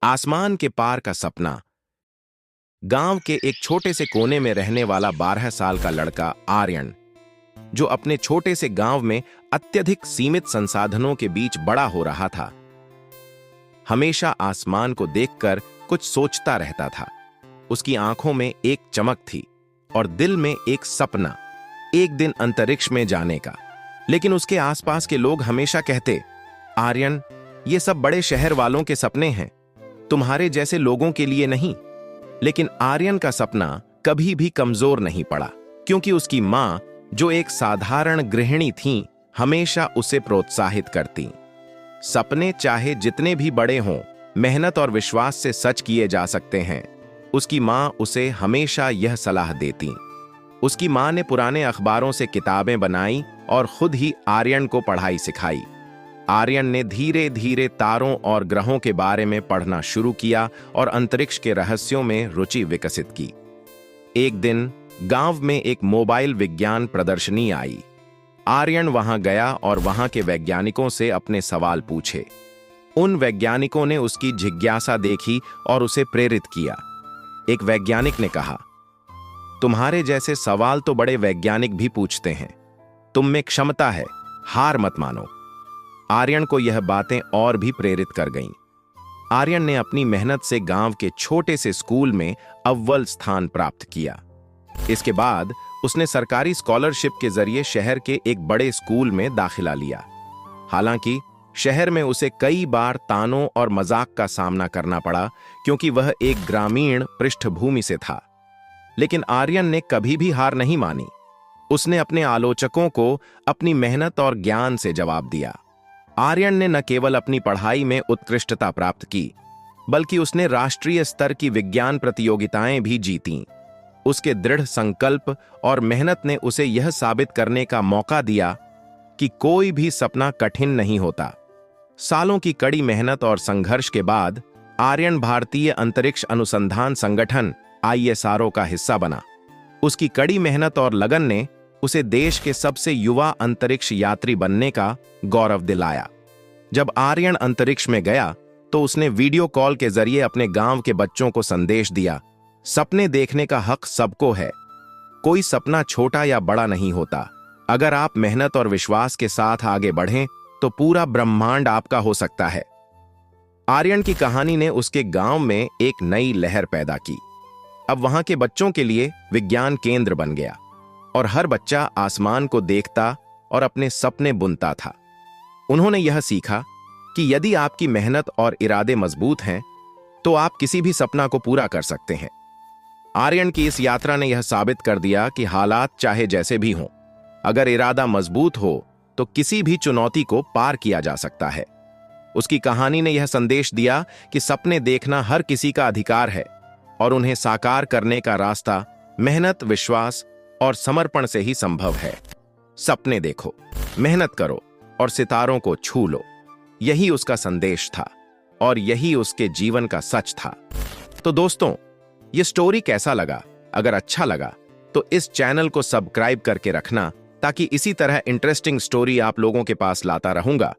आसमान के पार का सपना। गांव के एक छोटे से कोने में रहने वाला 12 साल का लड़का आर्यन, जो अपने छोटे से गांव में अत्यधिक सीमित संसाधनों के बीच बड़ा हो रहा था, हमेशा आसमान को देखकर कुछ सोचता रहता था। उसकी आंखों में एक चमक थी और दिल में एक सपना, एक दिन अंतरिक्ष में जाने का। लेकिन उसके आसपास के लोग हमेशा कहते, आर्यन, ये सब बड़े शहर वालों के सपने हैं, तुम्हारे जैसे लोगों के लिए नहीं। लेकिन आर्यन का सपना कभी भी कमजोर नहीं पड़ा, क्योंकि उसकी मां, जो एक साधारण गृहिणी थीं, हमेशा उसे प्रोत्साहित करती। सपने चाहे जितने भी बड़े हों, मेहनत और विश्वास से सच किए जा सकते हैं, उसकी मां उसे हमेशा यह सलाह देती। उसकी मां ने पुराने अखबारों से किताबें बनाई और खुद ही आर्यन को पढ़ाई सिखाई। आर्यन ने धीरे धीरे तारों और ग्रहों के बारे में पढ़ना शुरू किया और अंतरिक्ष के रहस्यों में रुचि विकसित की। एक दिन गांव में एक मोबाइल विज्ञान प्रदर्शनी आई। आर्यन वहां गया और वहां के वैज्ञानिकों से अपने सवाल पूछे। उन वैज्ञानिकों ने उसकी जिज्ञासा देखी और उसे प्रेरित किया। एक वैज्ञानिक ने कहा, तुम्हारे जैसे सवाल तो बड़े वैज्ञानिक भी पूछते हैं, तुम में क्षमता है, हार मत मानो। आर्यन को यह बातें और भी प्रेरित कर गईं। आर्यन ने अपनी मेहनत से गांव के छोटे से स्कूल में अव्वल स्थान प्राप्त किया। इसके बाद उसने सरकारी स्कॉलरशिप के जरिए शहर के एक बड़े स्कूल में दाखिला लिया। हालांकि शहर में उसे कई बार तानों और मजाक का सामना करना पड़ा, क्योंकि वह एक ग्रामीण पृष्ठभूमि से था। लेकिन आर्यन ने कभी भी हार नहीं मानी। उसने अपने आलोचकों को अपनी मेहनत और ज्ञान से जवाब दिया। आर्यन ने न केवल अपनी पढ़ाई में उत्कृष्टता प्राप्त की, बल्कि उसने राष्ट्रीय स्तर की विज्ञान प्रतियोगिताएं भी जीतीं। उसके दृढ़ संकल्प और मेहनत ने उसे यह साबित करने का मौका दिया कि कोई भी सपना कठिन नहीं होता। सालों की कड़ी मेहनत और संघर्ष के बाद आर्यन भारतीय अंतरिक्ष अनुसंधान संगठन ISRO का हिस्सा बना। उसकी कड़ी मेहनत और लगन ने उसे देश के सबसे युवा अंतरिक्ष यात्री बनने का गौरव दिलाया। जब आर्यन अंतरिक्ष में गया तो उसने वीडियो कॉल के जरिए अपने गांव के बच्चों को संदेश दिया, सपने देखने का हक सबको है। कोई सपना छोटा या बड़ा नहीं होता। अगर आप मेहनत और विश्वास के साथ आगे बढ़ें तो पूरा ब्रह्मांड आपका हो सकता है। आर्यन की कहानी ने उसके गांव में एक नई लहर पैदा की। अब वहां के बच्चों के लिए विज्ञान केंद्र बन गया और हर बच्चा आसमान को देखता और अपने सपने बुनता था। उन्होंने यह सीखा कि यदि आपकी मेहनत और इरादे मजबूत हैं, तो आप किसी भी सपना को पूरा कर सकते हैं। आर्यन की इस यात्रा ने यह साबित कर दिया कि हालात चाहे जैसे भी हों, अगर इरादा मजबूत हो तो किसी भी चुनौती को पार किया जा सकता है। उसकी कहानी ने यह संदेश दिया कि सपने देखना हर किसी का अधिकार है और उन्हें साकार करने का रास्ता मेहनत, विश्वास और समर्पण से ही संभव है। सपने देखो, मेहनत करो और सितारों को छू लो। यही उसका संदेश था और यही उसके जीवन का सच था। तो दोस्तों, ये स्टोरी कैसा लगा? अगर अच्छा लगा तो इस चैनल को सब्सक्राइब करके रखना, ताकि इसी तरह इंटरेस्टिंग स्टोरी आप लोगों के पास लाता रहूंगा।